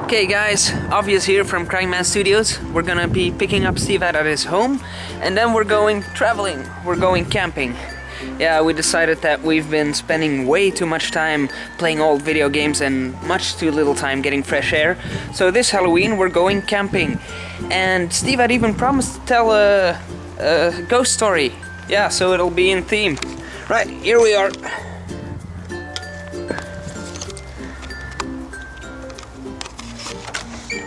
Okay guys, Obvious here from Crying Man Studios. We're gonna be picking up Stivad at his home and then we're going traveling, we're going camping. Yeah, we decided that we've been spending way too much time playing old video games and much too little time getting fresh air. So this Halloween we're going camping. And Stivad even promised to tell a ghost story. Yeah, so it'll be in theme. Right, here we are.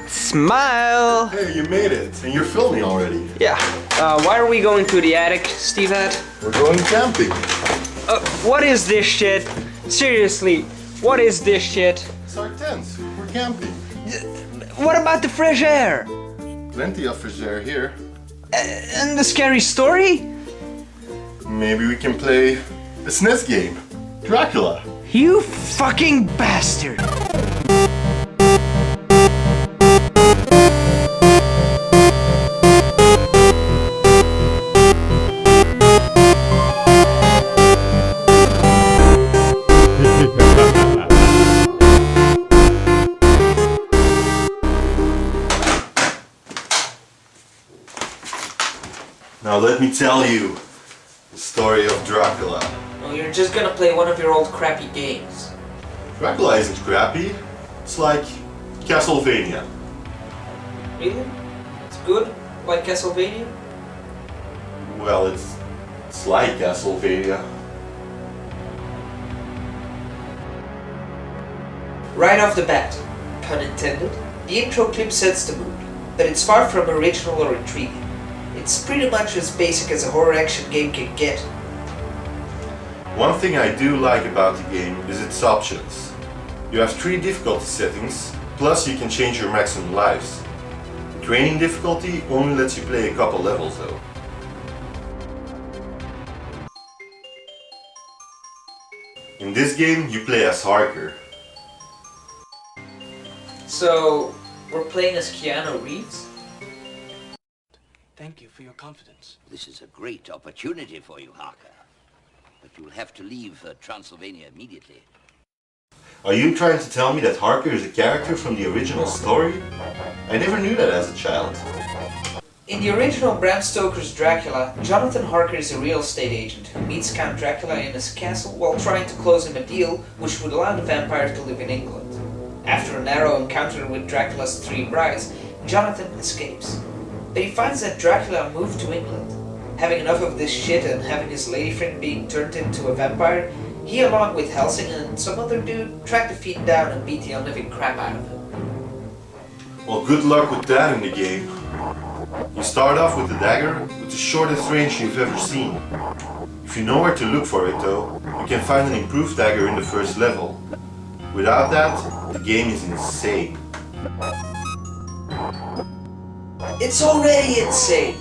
Smile! Hey, you made it, and you're filming already. Yeah. Why are we going to the attic, Stivad? We're going camping. What is this shit? Seriously, what is this shit? It's our tent. We're camping. What about the fresh air? Plenty of fresh air here. And the scary story? Maybe we can play a SNES game. Dracula. You fucking bastard! Now let me tell you the story of Dracula. Oh, you're just gonna play one of your old crappy games. Dracula isn't crappy. It's like Castlevania. Really? It's good? Like Castlevania? Well, it's like Castlevania. Right off the bat, pun intended, the intro clip sets the mood, but it's far from original or intriguing. It's pretty much as basic as a horror action game can get. One thing I do like about the game is its options. You have 3 difficulty settings, plus you can change your maximum lives. Training difficulty only lets you play a couple levels though. In this game you play as Harker. So, we're playing as Keanu Reeves? Thank you for your confidence. This is a great opportunity for you, Harker. But you'll have to leave Transylvania immediately. Are you trying to tell me that Harker is a character from the original story? I never knew that as a child. In the original Bram Stoker's Dracula, Jonathan Harker is a real estate agent who meets Count Dracula in his castle while trying to close him a deal which would allow the vampire to live in England. After a narrow encounter with Dracula's 3 brides, Jonathan escapes. But he finds that Dracula moved to England. Having enough of this shit and having his lady friend being turned into a vampire, he along with Helsing and some other dude tried to feed him down and beat the unliving crap out of him. Well, good luck with that in the game. You start off with the dagger with the shortest range you've ever seen. If you know where to look for it though, you can find an improved dagger in the first level. Without that, the game is insane. It's already insane!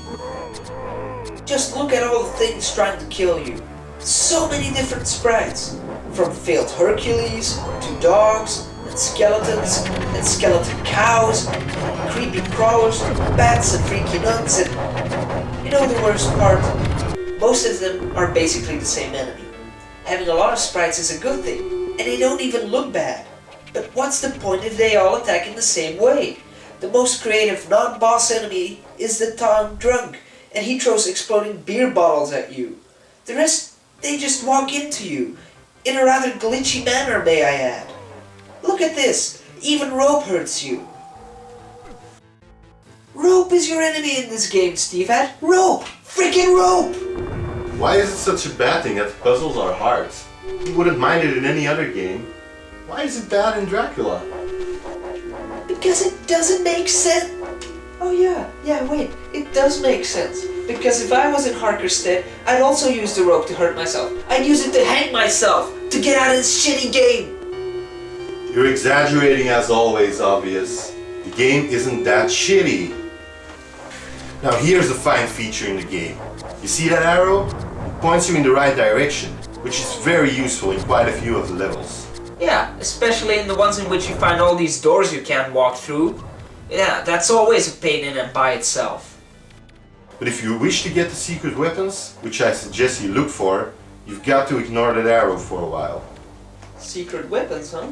Just look at all the things trying to kill you. So many different sprites. From failed Hercules, to dogs, and skeleton cows, and creepy crawlers, bats and freaky nuns, and you know the worst part? Most of them are basically the same enemy. Having a lot of sprites is a good thing, and they don't even look bad. But what's the point if they all attack in the same way? The most creative non-boss enemy is the town drunk, and he throws exploding beer bottles at you. The rest, they just walk into you, in a rather glitchy manner, may I add. Look at this, even rope hurts you. Rope is your enemy in this game, Stivad. Rope! Freaking rope! Why is it such a bad thing that puzzles are hard? You wouldn't mind it in any other game. Why is it bad in Dracula? Because it doesn't make sense. Oh yeah, wait, it does make sense. Because if I was in Harker's stead, I'd also use the rope to hurt myself. I'd use it to hang myself, to get out of this shitty game. You're exaggerating as always, Obvious. The game isn't that shitty. Now here's a fine feature in the game. You see that arrow? It points you in the right direction, which is very useful in quite a few of the levels. Yeah, especially in the ones in which you find all these doors you can't walk through. Yeah, that's always a pain in and by itself. But if you wish to get the secret weapons, which I suggest you look for, you've got to ignore that arrow for a while. Secret weapons, huh?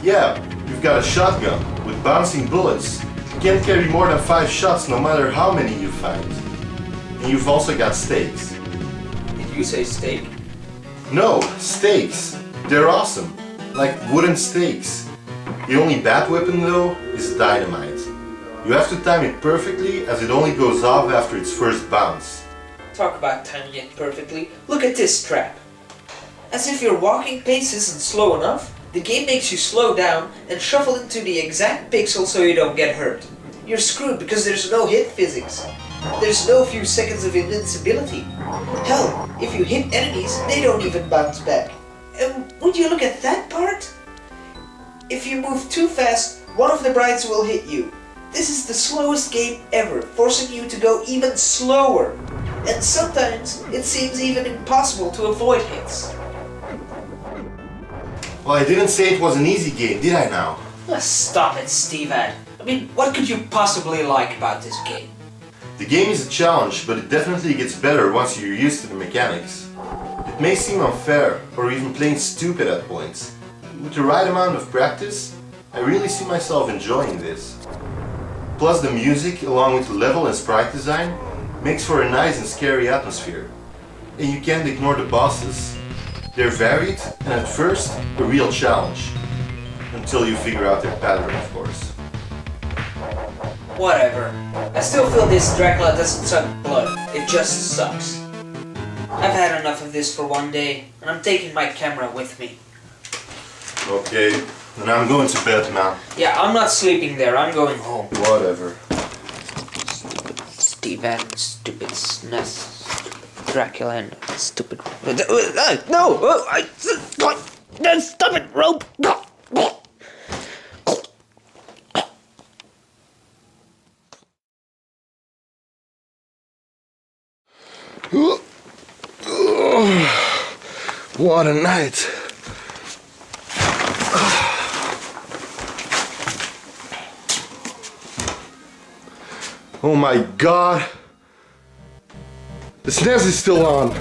Yeah, you've got a shotgun with bouncing bullets. You can't carry more than 5 shots no matter how many you find. And you've also got stakes. Did you say steak? No, stakes. They're awesome. Like wooden stakes. The only bad weapon though is dynamite. You have to time it perfectly as it only goes off after its first bounce. Talk about timing it perfectly. Look at this trap. As if your walking pace isn't slow enough, the game makes you slow down and shuffle into the exact pixel so you don't get hurt. You're screwed because there's no hit physics. There's no few seconds of invincibility. Hell, if you hit enemies, they don't even bounce back. And would you look at that part? If you move too fast, one of the brides will hit you. This is the slowest game ever, forcing you to go even slower. And sometimes, it seems even impossible to avoid hits. Well, I didn't say it was an easy game, did I now? Stop it, Stivad. I mean, what could you possibly like about this game? The game is a challenge, but it definitely gets better once you're used to the mechanics. It may seem unfair, or even plain stupid at points. With the right amount of practice, I really see myself enjoying this. Plus the music, along with the level and sprite design, makes for a nice and scary atmosphere. And you can't ignore the bosses. They're varied, and at first, a real challenge. Until you figure out their pattern, of course. Whatever. I still feel this Dracula doesn't suck blood. It just sucks. I've had enough of this for one day, and I'm taking my camera with me. Okay, then I'm going to bed, man. Yeah, I'm not sleeping there. I'm going home. Whatever. Stupid Stivad and stupid SNES. Dracula and stupid... No! Stop it, rope! What a night! Oh my god! The SNES is still on!